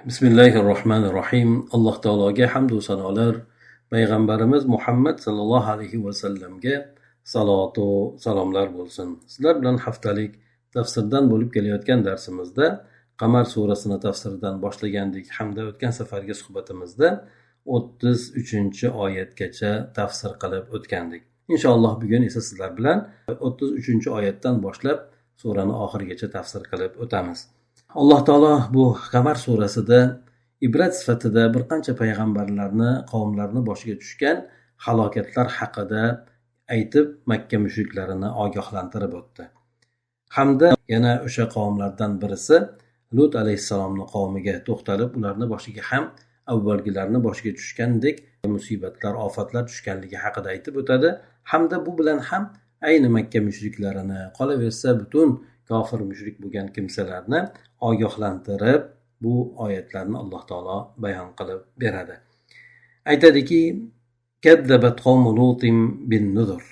Bismillahirrohmanirrohim. Alloh taologa hamd va sanolar, payg'ambarimiz Muhammad sallallohu alayhi va sallamga salatu salomlar bo'lsin. Sizlar bilan haftalik tafsirdan bo'lib kelayotgan darsimizda Qamar surasini tafsiridan boshlagandik hamda o'tgan safargi suhbatimizda 33-oyatgacha tafsir qilib o'tgandik. Inshaalloh bugun esa sizlar bilan 33-oyatdan boshlab surani oxirigacha tafsir qilib o'tamiz. Alloh taolo bu Qamar surasida ibrat sifatida bir qancha payg'ambarlarni qavmlarni boshiga tushgan halokatlar haqida aytib Makka mushriklarini ogohlantirib o'tdi. Hamda yana o'sha qavmlardan birisi Lut alayhissalomning qavmiga to'xtalib, ularni boshiga ham avvalgilarni boshiga tushgandek musibatlar, ofatlar tushganligi haqida aytib o'tadi. Hamda bu bilan ham ayni Makka mushriklarini, qolaversa butun kofir mushrik bo'lgan kimsalarni ogohlantirib bu oyatlarni Alloh taolo bayon qilib beradi. Aytadiki: Kadzabat qawmu Lutin bin nuzur.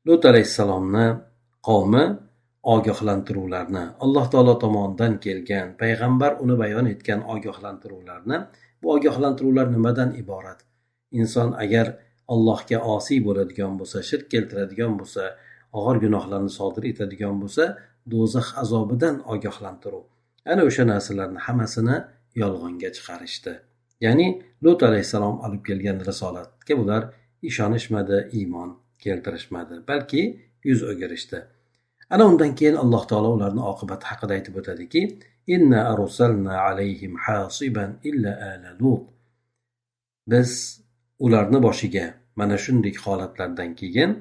Lut alayhissalomni qavmi ogohlantiruvlarni, Alloh taolo tomonidan kelgan payg'ambar uni bayon etgan ogohlantiruvlarni, bu ogohlantiruvlar nimadan iborat? Inson agar Allohga osiy bo'ladigan bo'lsa, shirk keltiradigan bo'lsa, og'ir gunohlarni sodir etadigan bo'lsa, do'zax azobidan ogohlantiruv. Ana o'sha narsalarni hammasini yolg'onga chiqarishdi. Ya'ni Lut alayhissalom olib kelgan risolatga ular ishonishmadi, iymon keltirishmadi, balki yuz o'girishdi. Ana undan keyin Alloh taolo ularning oqibati haqida aytib o'tadiki: Inna arsalna alayhim hasiban illa ala Lut. Biz ularni boshiga mana shunday holatlardan keyin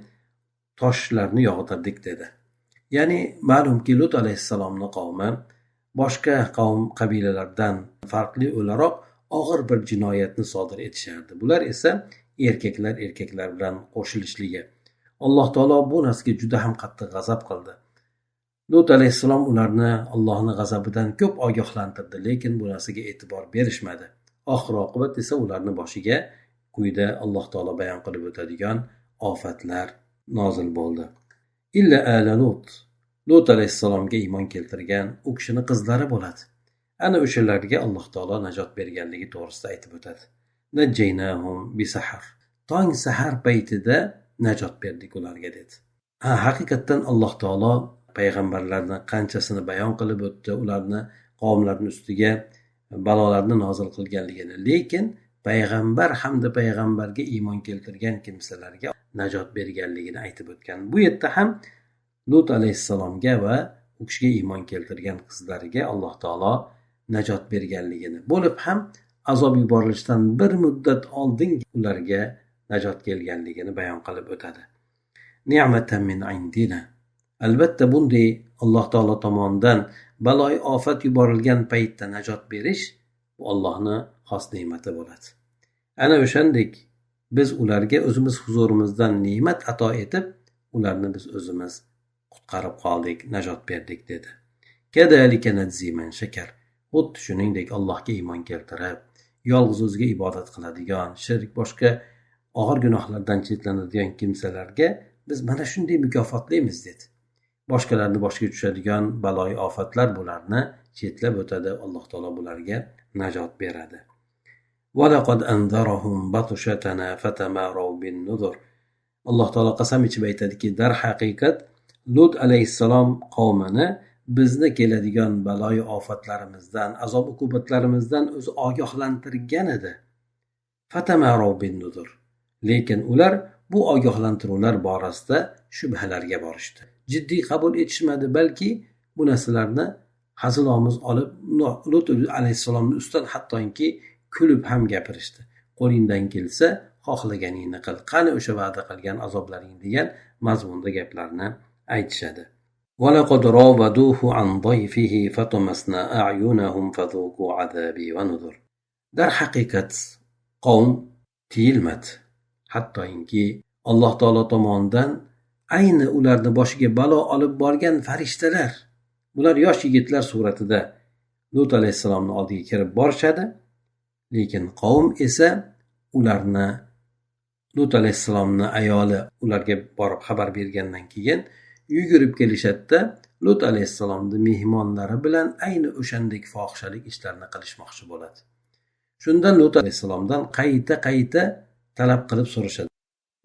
toshlarni yog'dirdik dedi. Ya'ni ma'lumki Lut alayhissalomning qavmi boshqa qavm qabilalardan farqli o'laroq og'ir bir jinoyatni sodir etishardi. Bular esa erkaklar bilan qo'shilishligi. Alloh taolo bu narsaga juda ham qattiq g'azab qildi. Lut alayhissalom ularni Allohning g'azabidan ko'p ogohlantirdi, lekin bu narsaga e'tibor berishmadi. Oxir oqibat esa ularning boshiga quyida Alloh taolo bayon qilib o'tadigan ofatlar nozil bo'ldi. Illa ala Lut. Lut alayhissalomga iymon keltirgan u kishini qizlari bo'ladi. Ana o'shalarga Alloh taolo najot berganligi to'g'risida aytib o'tadi. Najjaynahum bisahar. Tong sahar paytida najot berdik ularga dedi. Haqiqatdan Alloh taolo payg'ambarlarni qanchasini bayon qilib o'tdi, ularni qavmlarning ustiga balolarni nozil qilganligini, lekin payg'ambar hamda payg'ambarga iymon keltirgan kimsalarga najot berganligini aytib o'tgan. Bu yerda ham Lut alayhissalomga va u kishiga iymon keltirgan qizlariga Alloh taolo najot berganligini, bo'lib ham azob yuborilishidan bir muddat oldin ularga najot kelganligini bayon qilib o'tadi. Ni'matan min indina. Albatta bunday Alloh taolo tomonidan baloy ofat yuborilgan paytda najot berish bu Allohning xos ne'mati bo'ladi. Ana o'shandek biz ularga o'zimiz huzurimizdan ne'mat ato etib, ularni biz o'zimiz qutqarib qoldik, najot berdik dedi. Kadalika najzi man shakar. Xuddi shuningdek Allohga iymon keltirib, yolg'iz o'ziga ibodat qiladigan, shirk boshqa og'ir gunohlardan chetlanadigan kimsalarga biz mana shunday mukofotlaymiz dedi. Boshqalarni boshiga tushadigan baloy ofatlar bularni chetlab o'tadi, Alloh taolo bularga najot beradi. Va laqad anzarahum batushatana fatamaru bin nuzur. Alloh taolo qasam ichib aytadiki, dar haqiqat Lut alayhissalom qavmini bizni keladigan baloy ofatlarimizdan, azob uqubatlarimizdan o'zi ogohlantirgan edi. Fatamaru bin nuzur. Lekin ular bu ogohlantiruvlar borasida shubhalarga borishdi. Jiddiy qabul etishmadi, balki bu narsalarni hazil-omiz olib Lut alayhissalomning ustidan hattoki kulib ham gapirishdi. Qo'lingdan kelsa xohlaganingni qil, qani o'sha va'da qilgan azoblaring degan mazmunda gaplarni aytishadi. وَلَقَدْ رَاوَدُوهُ عَنْ ضَيْفِهِ فَطَمَسْنَا أَعْيُنَهُمْ فَذُوقُوا عَذَابِي وَنُذُرِ. Dar haqiqat qavm tiyilmadi. Hattoki Alloh taolo tomonidan ayni ularni boshiga balo olib borgan farishtalar, bular yosh yigitlar suratida Lut alayhissalomning oldiga kirib borishadi, lekin qavm esa ularni Lut alayhissalomning ayoli ularga borib xabar bergandan keyin yugurib kelishadi-da, Lut alayhissalomni mehmonlari bilan ayni o'shandek fohishalik ishlarni qilishmoqchi bo'ladi. Shunda Lut alayhissalomdan qayta talab qilib so'rashadi.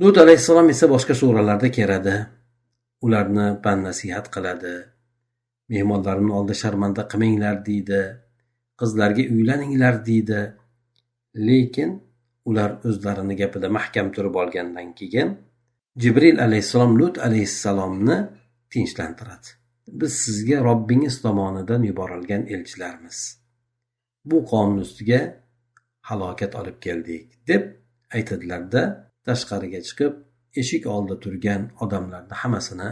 Lut alayhissalom esa boshqa suralarda keladi. Ularni nasihat qiladi. Mehmonlarning oldida sharmanda qilmanglar deydi. Qizlarga uylaninglar deydi. Lekin ular o'zlarini gapida mahkam turib olgandan keyin Jibril alayhissalom Lut alayhissalomni tinchlantiradi. Biz sizga Robbingiz tomonidan yuborilgan elchilarmiz. Bu qavmning ustiga halokat olib keldik deb aytadilarda, tashqariga chiqib eshik oldida turgan odamlarni hammasini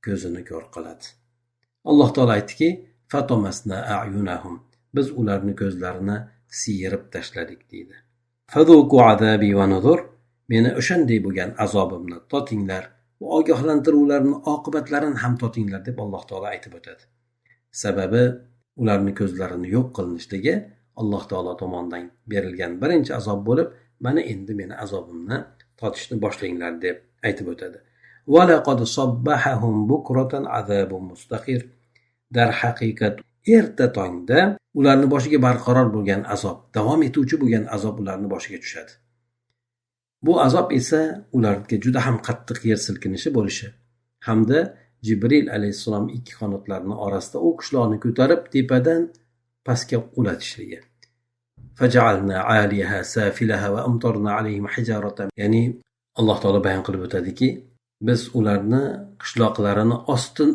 ko'zini ko'r qiladi. Alloh taolo aytdiki, fatomasna a'yunahum, biz ularni ko'zlarini siyirib tashladik deydi. Fazuqu azabi va nuzur, meni o'shanday bo'lgan azobimni totinglar va ogohlantiruvlarning oqibatlarini ham totinglar deb Alloh taolo aytib o'tadi. Sababi ularning ko'zlarini yo'q qilinishligi Alloh taolo tomonidan berilgan birinchi azob bo'lib, mana endi meni azobimni totishni boshlanglar deb aytib o'tadi. Va laqad sabbahahum bukratan azabun mustaqir. Dar haqiqat erta tongda ularning boshiga barqaror bo'lgan azob, davom etuvchi bo'lgan azob ularning boshiga tushadi. Bu azob esa ularga juda ham qattiq yer silkinishi bo'lishi hamda Jibril alayhissalom ikki qanotlarini orasida u qishloqni ko'tarib tepadan pastga qulatishligi. Faj'alna 'aliyaha safilaha va amtarna 'alayhim hijaratan. Ya'ni Alloh taolo bayon qilib o'tadiki, biz ularni qishloqlarini ostin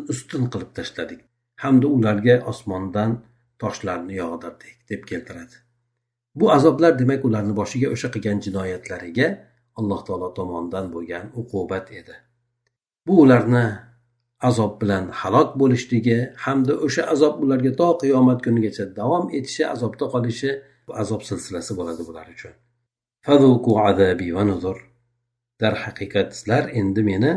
qilib tashladik hamda ularga osmondan toshlarni yog'dirdik deb keltiradi. Bu azoblar demak ularning boshiga o'sha qilgan jinoyatlariga Alloh taolo tomonidan bo'lgan uqubat edi. Bu ularni azob bilan halok bo'lishligi hamda o'sha azob ularga to qiyomat kunigacha davom etishi, azobda qolishi azob silsilasi bo'ladi bular uchun. Fazuqu azabi va nuzur. Dar haqiqat sizlar endi meni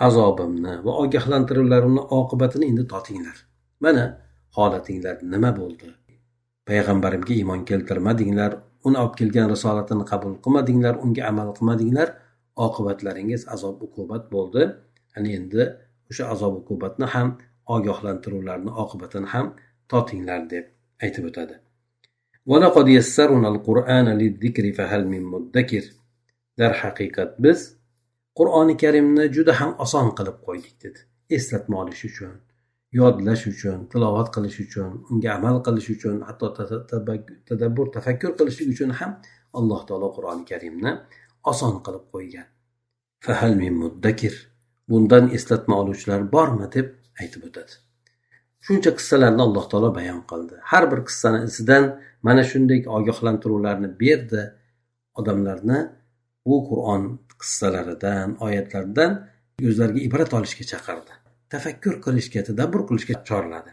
azobimni va ogohlantiruvlarimni oqibatini endi totinglar. Mana holatinglar nima bo'ldi? Payg'ambarimga iymon keltirmadinglar, uni olib kelgan risolatini qabul qilmadinglar, unga amal qilmadinglar, oqibatlaringiz azob uqubat bo'ldi. Ana endi o'sha azob uqubatni ham, ogohlantiruvlarning oqibatini ham totinglar deb aytib o'tadi. Va laqad yassarna al-Qur'ana liz-zikri fahal min muddakir. Dar haqiqat biz Qur'oni Karimni juda ham oson qilib qo'ydik dedi. Eslatma olish uchun, yodlash uchun, tilovat qilish uchun, unga amal qilish uchun, hatto tadabbur, tafakkur qilish uchun ham Alloh taolo Qur'oni Karimni oson qilib qo'ygan. Fahal min muddakir. Bundan eslatma oluvchilar bormi deb aytib o'tadi. Shuncha qissalarni Alloh taolo bayon qildi. Har bir qissani izidan mana shunday ogohlantiruvlarni berdi. Odamlarni bu Qur'on qissalaridan, oyatlaridan o'zlariga ibrat olishga chaqirdi. Tafakkur qilishga, tadabbur qilishga chorladi.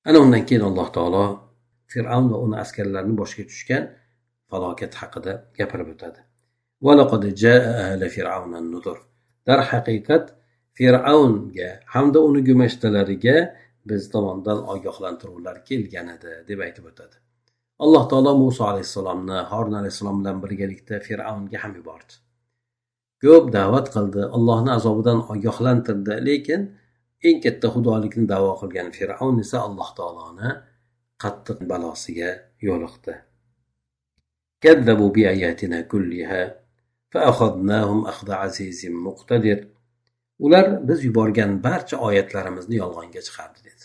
Ana undan keyin Alloh taolo Fir'avn va uning askarlarining boshiga tushgan falokat haqida gapirib o'tadi. Va laqad jaa'a ala fir'auna an-nuzur. Dar haqiqat Fir'avnga hamda uni gumashtalariga biz tomonidan ogohlantiruvlar kelgan edi deb aytib o'tadi. Alloh taolo Musa alayhissalomni Harun alayhissalom bilan birgalikda Fir'avnga ham yubordi. Ko'p da'vat qildi, Allohning azobidan ogohlantirdi, lekin eng katta xudolikni da'vo qilgan Fir'avn esa Alloh taoloni qattiq balosiga yo'liqdi. Kadzabu bi ayatina kulliha fa akhadnahum akhza azizin muqtadir. Ular biz yuborgan barcha oyatlarimizni yolg'onga chiqardi dedi.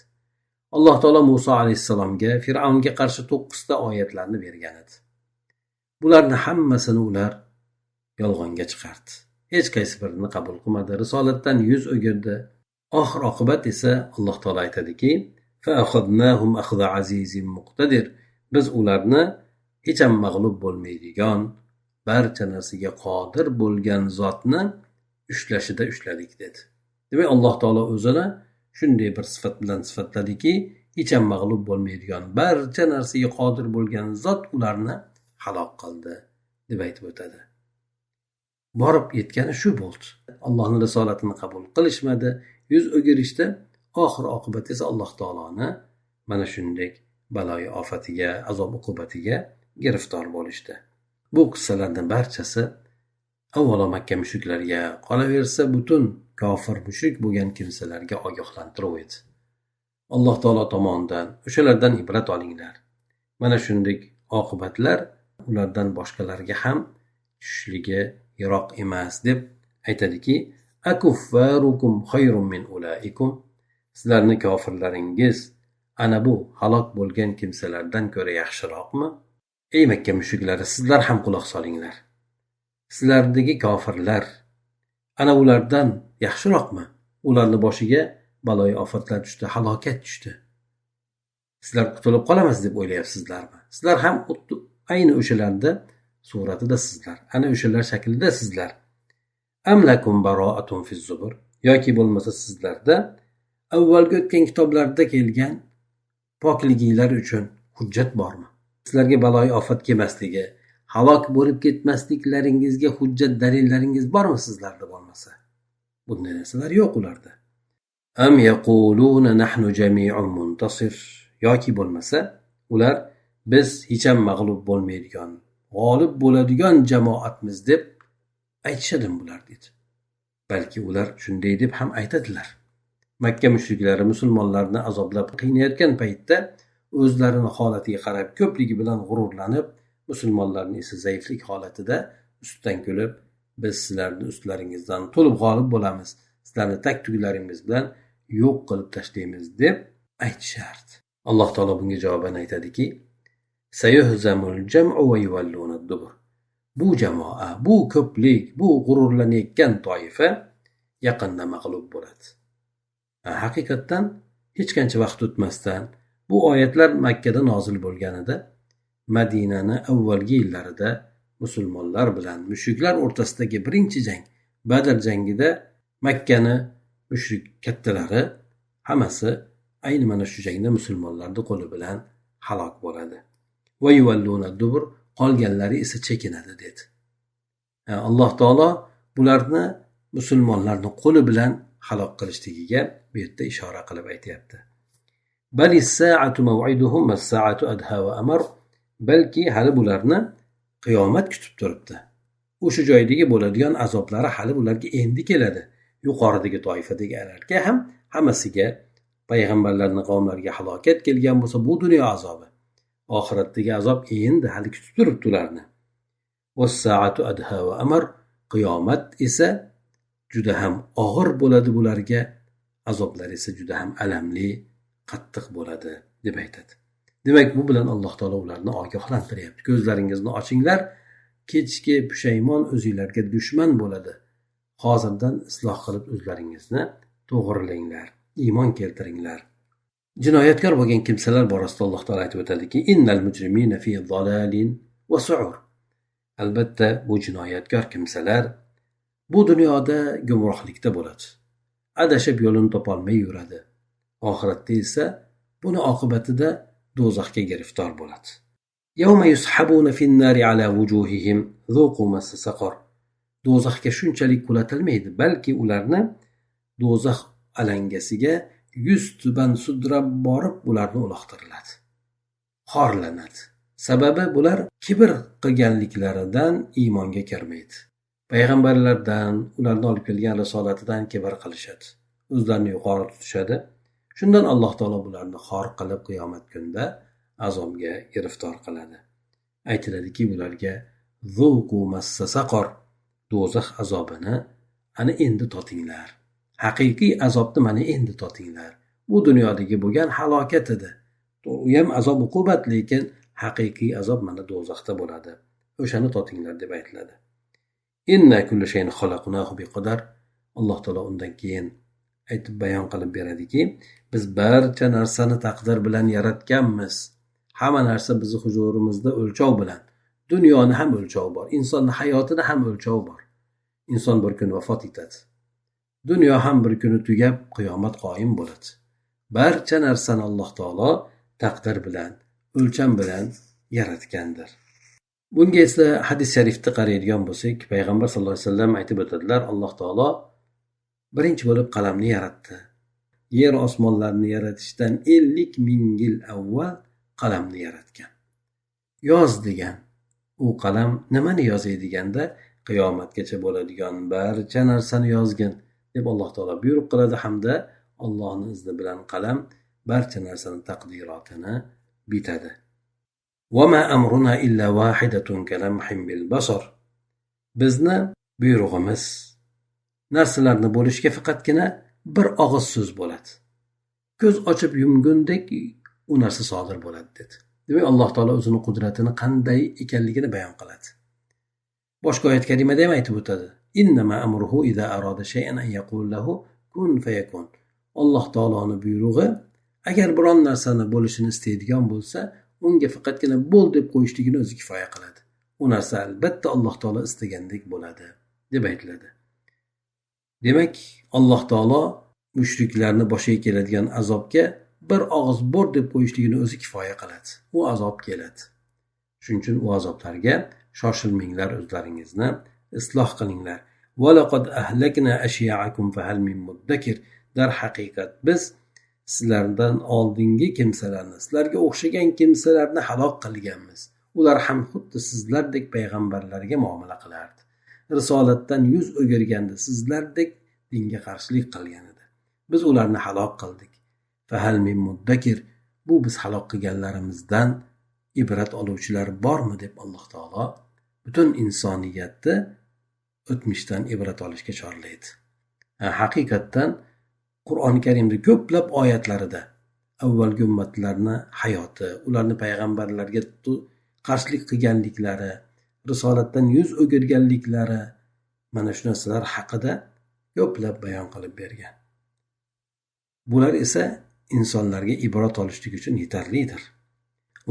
Alloh taolo Musa alayhissalomga Fir'avnga qarshi 9 ta oyatlarni bergan edi. Bularni hammasini ular yolg'onga chiqardi. Hech qaysi birini qabul qilmadi, risolatdan yuz o'girdi. Oxir oqibat esa Alloh taolo aytadiki, fa akhadnahum akhza azizin muqtadir. Biz ularni hech ham mag'lub bo'lmaydigan, barcha narsaga qodir bo'lgan zotni ushlashida ushladik dedi. Demak, Alloh taolo o'zini shunday bir sifat bilan sifatladiki, hech ham mag'lub bo'lmaydigan, barcha narsaga qodir bo'lgan zot ularni halok qildi deb aytib o'tadi. Borib yetgani shu bo'ldi. Allohning risolatini qabul qilishmadi, yuz o'girishdi. Oxir oqibat esa Alloh taoloni mana shunday baloyi ofatiga, azob uqubatiga giriftor bo'lishdi. Bu qissalarning barchasi avvalo Makka mushriklariga, qolaversa butun kofir mushrik bo'lgan kimsalarga ogohlantiruv edi. alloh taolo tomonidan o'shalardan ibrat olinglar. Mana shunday oqibatlar ulardan boshqalarga ham tushishligi yiroq emas deb aytadiki, akuffarukum xayrun min ulaikum, sizlarni kofirlaringiz ana bu halok bo'lgan kimsalardan ko'ra yaxshiroqmi? Ey Makka mushriklari, sizlar ham quloq solinglar. Sizlardagi kofirlar ana ulardan yaxshiroqmi? Ularni boshiga baloyi ofatlar tushdi, halokat tushdi. Sizlar qutulib qolamiz deb o'ylayapsizlarmi? Sizlar ham ayni o'shalarda suratida sizlar, ana o'shalar shaklida sizlar. Am lakum baro'atun fiz zubur, yoki bo'lmasa sizlarda avvalgi o'tgan kitoblarda kelgan pokliginglar uchun hujjat bormi? Sizlarga baloyi ofat kelmasligi, halok bo'lib ketmasliklaringizga hujjat dalillaringiz bormi sizlarda bo'lmasa? Bunday narsalar yo'q ularda. Am yaquluna nahnu jami'un muntasir, yoki bo'lmasa ular biz hech ham mag'lub bo'lmaydigan, g'olib bo'ladigan jamoatmiz deb aytishadimi bular dedi. Balki ular shunday deb ham aytadilar. Makka mushriklari musulmonlarni azoblab qiynayotgan paytda o'zlarini holatiga qarab ko'pligi bilan g'ururlanib, musulmonlarning esa zaiflik holatida ustidan kulib, biz sizlarni ustlaringizdan to'lib g'olib bo'lamiz, sizlarni tak tuglaringiz bilan yo'q qilib tashlaymiz deb aytishardi. Alloh taolo bunga javoban aytadiki, sayuhzamul jam'u va yuvalluna ad-dubur, bu jamoa, bu ko'plik, bu g'ururlanayotgan toifa yaqinda mag'lub bo'ladi. Haqiqatdan hech qancha vaqt o'tmasdan bu oyatlar Makkada nozil bo'lganida Madinani avvalgi yillarida musulmonlar bilan mushriklar o'rtasidagi birinchi jang, Badr jangida Makkani mushrik kattalari hammasi ayni mana shu jangda musulmonlarning qo'li bilan halok bo'ladi. Va yuvalluna dubur, qolganlari esa chekinadi dedi. Alloh taolo bularni musulmonlarning qo'li bilan halok qilishligiga bu yerda ishora qilib aytayapti. Balis-sa'atu maw'iduhum was-sa'atu adha wa amar, balki hali bularni qiyomat kutib turibdi. O'sha joydagi bo'ladigan azoblari hali ularga endi keladi. Yuqoridagi toifadagilarga ham hammasiga payg'ambarlarning qavmlariga halokat kelgan bo'lsa, bu dunyo azobi. Oxiratdagi azob endi hali kutib turibdi ularni. Was-sa'atu adha wa amar, qiyomat esa juda ham og'ir bo'ladi bularga, azoblar esa juda ham alamli, qattiq bo'ladi deb aytadi. Demak, bu bilan Alloh taolo ularni ogohlantiryapti. Ko'zlaringizni ochinglar, kechki pushaymon o'zinglarga dushman bo'ladi. Hozirdan isloh qilib o'zlaringizni to'g'rilanglar, iymon keltiringlar. Jinoyatkor bo'lgan kimsalar borasida Alloh taolo aytib o'tadiki, innal mujrimina fi dhalalin va su'ur. Albatta, bu jinoyatkor kimsalar bu dunyoda gumrohlikda bo'ladi. Adashib yo'lini topolmay yuradi. Oxiratda esa buni oqibatida do'zaxga giriftor bo'ladi. Yawma yushabuna fin-nari ala wujuhihim zuqu massa saqar. Do'zaxga shunchalik qulatilmaydi, balki ularni do'zax alangasiga yuz tuban sudrab borib ularni uloqtiriladi. Xorlanadi. Sababi bular kibr qilganliklaridan iymonga kirmaydi. Payg'ambarlardan, ularni olib kelgan risolatidan kibr qilishadi. O'zlarini yuqori tutishadi. Shundan Alloh taolo bularni xor qilib qiyomat kunida azobga giriftor qiladi. Aytiladiki, bularga zuqu massa saqar, do'zax azobini ana endi totinglar. Haqiqiy azobni mana endi totinglar. Bu dunyodagi bo'lgan halokat edi. U ham azob uqubat, lekin haqiqiy azob mana do'zaxda bo'ladi. O'shani totinglar deb aytiladi. Inna kulli shay'in xalaqnahu biqadar. Alloh taolo undan keyin aytib bayon qilib beradiki, biz barcha narsani taqdir bilan yaratganmiz. Hamma narsa bizning huzurimizda o'lchov bilan. Dunyoni ham o'lchov bor, insonning hayotida ham o'lchov bor. Inson bir kun vafot etadi. Dunyo ham bir kuni tugab, qiyomat qoyim bo'ladi. Barcha narsani Alloh taolo taqdir bilan, o'lcham bilan yaratgandir. Bunga esa hadis sharifda qaraydigan bo'lsak, payg'ambar sollallohu alayhi vasallam aytib o'tadilar, Alloh taolo birinchi bo'lib qalamni yaratdi. Yer osmonlarni yaratishdan 50,000 yil avval qalamni yaratgan. Yoz degan. U qalam nimani yozay deganda, qiyomatgacha bo'ladigan barcha narsani yozgin deb Alloh taolo buyruq qiladi, hamda Allohning izni bilan qalam barcha narsani taqdirotini bitadi. وَمَا أَمْرُنَا إِلَّا وَاحِدَةٌ كَلَمْحٍ بِالْبَصَرِ. Bizni buyrug'imiz narsalarni bo'lishga faqatgina bir og'iz so'z bo'ladi. Ko'z ochib yumgundek u narsa sodir bo'ladi dedi. Demak, Alloh taolo o'zining qudratini qanday ekanligini bayon qiladi. Boshqa oyat karimada ham aytib o'tadi. Innama amruhu iza arada shay'an an yaqul lahu kun fayakun. Alloh taoloning buyrug'i agar biron narsani bo'lishini istaydigan bo'lsa, unga faqatgina bo'l deb qo'yishligini o'zi kifoya qiladi. U narsa albatta Alloh taolo istagandek bo'ladi deb aytiladi. Demak, Alloh taolo mushriklarni boshiga keladigan azobga bir og'iz bo'l deb qo'yishligini o'zi kifoya qiladi. U azob keladi. Shuning uchun u azoblarga shoshilmanglar, o'zlaringizni isloh qilinglar. Va laqad ahlakna ashya'akum fahal min muddakir. Dar haqiqat biz sizlardan oldingi kimsalarni, sizlarga o'xshagan kimsalarni halok qilganmiz. Ular ham xuddi sizlardek payg'ambarlarga muomala qilardi. Risolatdan yuz o'girganda sizlardek dinga qarshilik qilgan edi. Biz ularni halok qildik. Fahal min muddakir. Bu biz halok qilganlarimizdan ibrat oluvchilar bormi deb Alloh taolo butun insoniyatni o'tmishdan ibrat olishga chorlaydi. Haqiqatdan Qur'oni Karimda ko'plab oyatlarida avvalgi ummatlarni hayoti, ularni payg'ambarlarga qarshilik qilganliklari, risolatdan yuz o'girganliklari, mana shu narsalar haqida ko'plab bayon qilib bergan. Bular esa insonlarga ibrat olishlik uchun yetarlidir.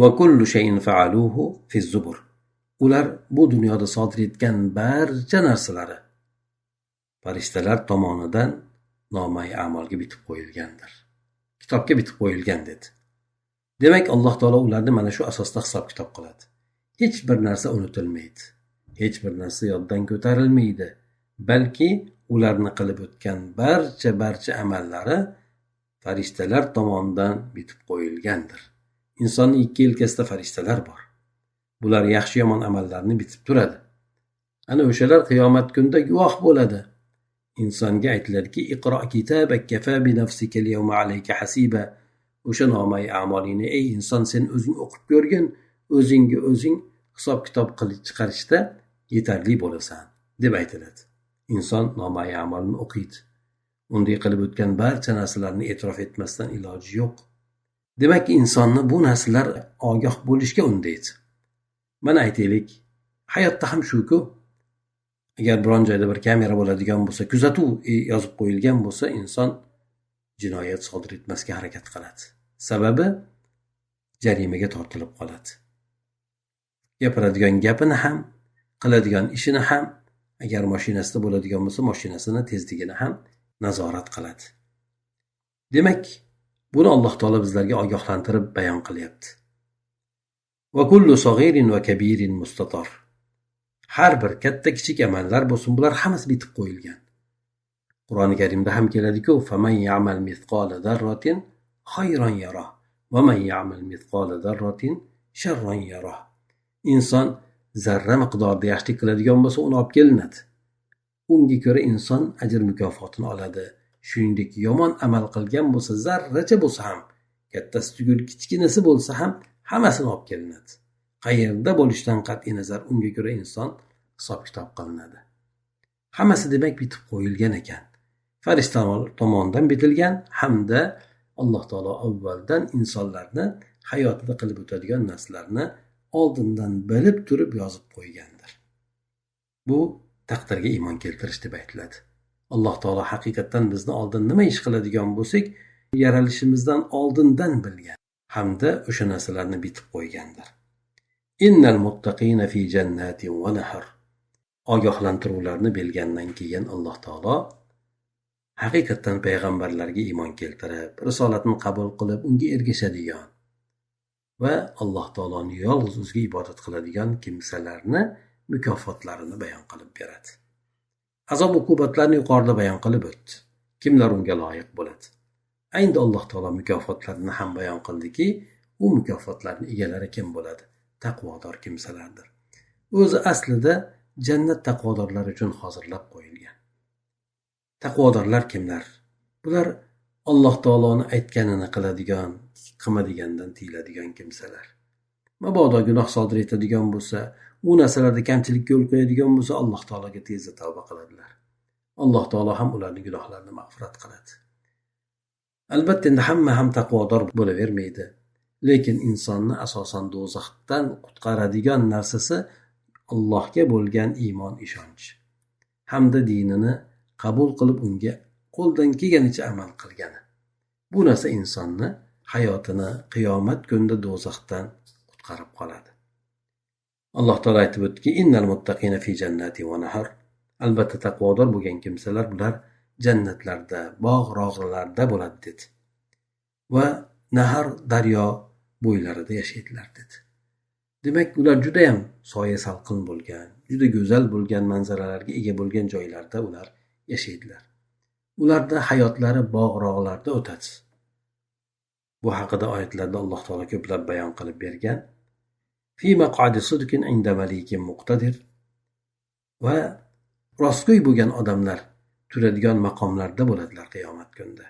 Va kullu shay'in fa'aluhu fi zubur. Ular bu dunyoda sodir etgan barcha narsalari farishtalar tomonidan nomai amalga bitib qo'yilgandir. Kitobga bitib qo'yilgan dedi. Demak, Alloh taolo ularni mana shu asosda hisob-kitob qiladi. Hech bir narsa unutilmaydi. Hech bir narsa yoddan ko'tarilmaydi. Balki ularni qilib o'tgan barcha amallari farishtalar tomonidan bitib qo'yilgandir. Insonning ikki yelkasida farishtalar bor. Bular yaxshi yomon amallarni bitib turadi. Ana o'shalar qiyomat kunida guvoh bo'ladi. Insonga aytiladiki, iqro kitabak kafa bi nafsika al-yawma alayka hasiba. O'sha nomai a'molingni ey inson sen o'zing o'qib ko'rgin, o'zingga o'zing hisob-kitob qilib chiqarishda yetarli bo'lasan deb aytiladi. Inson nomai a'molini o'qiydi. Unday qilib o'tgan barcha narsalarni e'tirof etmasdan iloji yo'q. Demak, insonni bu narsalar ogoh bo'lishga undaydi. Mana aytaylik, hayotda ham shu-ku. Agar biron joyda bir kamera bo'ladigan bo'lsa, kuzatuv yozib qo'yilgan bo'lsa, inson jinoyat sodir etmasga harakat qiladi. Sababi jarimaga tortilib qoladi. Gapiradigan gapini ham, qiladigan ishini ham, agar mashinasida bo'ladigan bo'lsa, mashinasini tezligini ham nazorat qiladi. Demak, buni Alloh taolo bizlarga ogohlantirib bayon qilyapti. Va kullu sag'irin va kabirin mustatar. Har bir katta kichik amallar bo'lsin, bular hammasi bitib qo'yilgan. Qur'oni Karimda ham keladi-ku, "Faman ya'mal mithqala zarratin khayran yarah va man ya'mal mithqala zarratin sharran yarah." Inson zarra miqdorida yaxshilik qiladigan bo'lsa, uni olib kelinadi. Unga ko'ra inson ajr mukofotini oladi. Shuningdek, yomon amal qilgan bo'lsa, zarracha bo'lsa ham, kattasi tugul kichkinasi bo'lsa ham, hammasini olib kelinadi. Qayerda bo'lishidan qat'iy nazar unga ko'ra inson hisob-kitob qilinadi. Hammasi demak bitib qo'yilgan ekan. Farishtalar tomonidan bitilgan hamda Alloh taolo avvaldan insonlarni hayotida qilib o'tadigan narsalarni oldindan bilib turib yozib qo'ygandir. Bu taqdirga iymon keltirish deb aytiladi. Alloh taolo haqiqatan bizni oldin nima ish qiladigan bo'lsak, yaralishimizdan oldindan bilgan hamda o'sha narsalarni bitib qo'ygandir. Innal muttaqina fi jannatin va nahar. Ogohlantiruvlarni bilgandan keyin Alloh taolo haqiqatan payg'ambarlarga iymon keltirib, risolatni qabul qilib, unga ergashadigan va Alloh taoloni yolg'iz o'ziga ibodat qiladigan kimsalarni mukofotlarini bayon qilib beradi. Azob uqubatlarni yuqorida bayon qilib o'tdi. Kimlar unga loyiq bo'ladi? Endi Alloh taolo mukofotlarini ham bayon qildiki, u mukofotlarning egalari kim bo'ladi? Taqvodor kimsalardir. O'zi aslida jannat taqvodorlar uchun hozirlab qo'yilgan. Taqvodorlar kimlar? Bular alloh taoloni aytganini qiladigan, qilmadigandan tiyiladigan kimsalar. Mabodo gunoh sodir etadigan bo'lsa, u narsalarda kamchilikka yo'l qo'yadigan bo'lsa, alloh taologa tezda tavba qiladilar. alloh taolo ham ularning gunohlarini mag'firat qiladi. Albatta, endi hamma ham taqvodor bo'lavermaydi. Lekin insonni asosan do'zaxdan qutqaradigan narsasi Allohga bo'lgan iymon, ishonch hamda dinini qabul qilib unga qo'ldan kelganicha amal qilgani. Bu narsa insonni hayotini qiyomat kunida do'zaxdan qutqarib qoladi. Alloh taolo aytib o'tdiki, innal muttaqina fi jannati va nahar. Albatta taqvodor bo'lgan kimsalar bular jannatlarda, bog' rog'larda bo'ladi dedi. Va nahar, daryo bo'ylarida yashaydilar dedi. Demak, ular juda ham soya salqin bo'lgan, juda go'zal bo'lgan manzaralarga ega bo'lgan joylarda ular yashaydilar. Ularda hayotlari bog' rog'larda o'tadi. Bu haqida oyatlarda Alloh taolo ko'plab bayon qilib bergan. Fi maq'adi sidqin inda malikin muqtadir. Va rostgo'y bo'lgan odamlar turadigan maqomlarda bo'ladilar qiyomat kunida.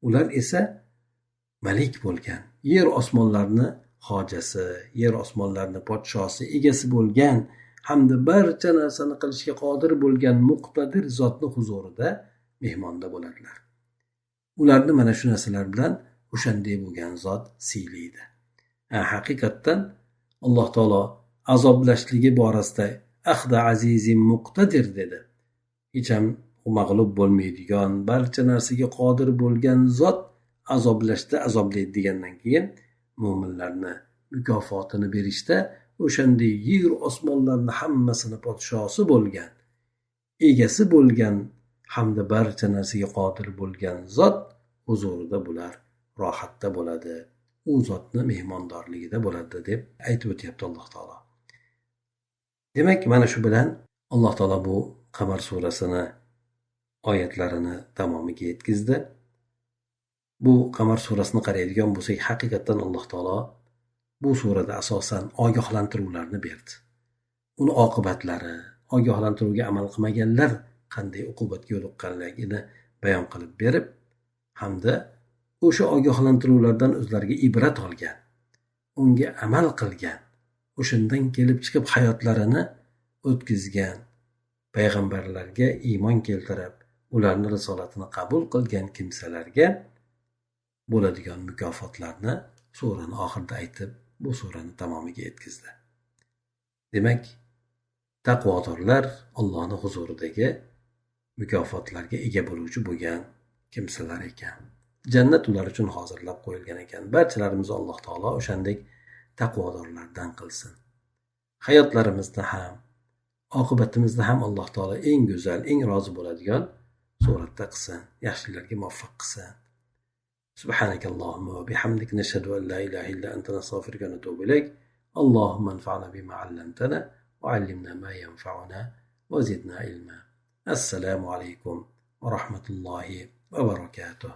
Ular esa malik bo'lgan, yer osmonlarni hojasi, yer osmonlarni podshosi, egasi bo'lgan hamda barcha narsani qilishga qodir bo'lgan muqtadir zotni huzurida mehmonda bo'ladilar. Ularni mana shu narsalar bilan o'shanday bo'lgan zot siylaydi. Haqiqatdan Alloh taolo azoblashligi borasida ahda azizim muqtadir dedi. Hech ham mag'lub bo'lmaydigan, barcha narsaga qodir bo'lgan zot azoblashda azoblaydi degandan keyin mo'minlarni mukofotini berishda o'shanday yer osmonlarni hammasini podshosi bo'lgan, egasi bo'lgan hamda barcha narsaga qodir bo'lgan zot huzurida bular rohatda bo'ladi, u zotni mehmondorligida bo'ladi deb aytib o'tyapti Alloh taolo. Demak, mana shu bilan Alloh taolo bu Qamar surasini oyatlarini tamomiga yetkazdi. Bu Qamar surasini qaraydigan bo'lsak, haqiqatdan Alloh taolo bu surada asosan ogohlantiruvlarni berdi. Uni oqibatlari, ogohlantiruvga amal qilmaganlar qanday uqubatga yo'liqqanligini bayon qilib berib, hamda o'sha ogohlantiruvlardan o'zlariga ibrat olgan, unga amal qilgan, o'shandan kelib chiqib hayotlarini o'tkazgan, payg'ambarlarga iymon keltirib, ularni risolatini qabul qilgan kimsalarga bo'ladigan mukofotlarni surani oxirida aytib, bu surani tamomiga yetkazdi. Demak, taqvodorlar Allohning huzuridagi mukofotlarga ega bo'luvchi bo'lgan kimsalar ekan. Jannat ular uchun hozirlab qo'yilgan ekan. Barchalarimizni Alloh taolo o'shandek taqvodorlardan qilsin. Hayotlarimizda ham, oqibatimizda ham Alloh taolo eng go'zal, eng rozi bo'ladigan suratda qilsin, yaxshilarga muvaffaq qilsin. سبحانك اللهم وبحمدك نشهد أن لا إله إلا أنت نستغفرك ونتوب إليك. اللهم انفعنا بما علمتنا وعلمنا ما ينفعنا وزدنا علما. السلام عليكم ورحمة الله وبركاته.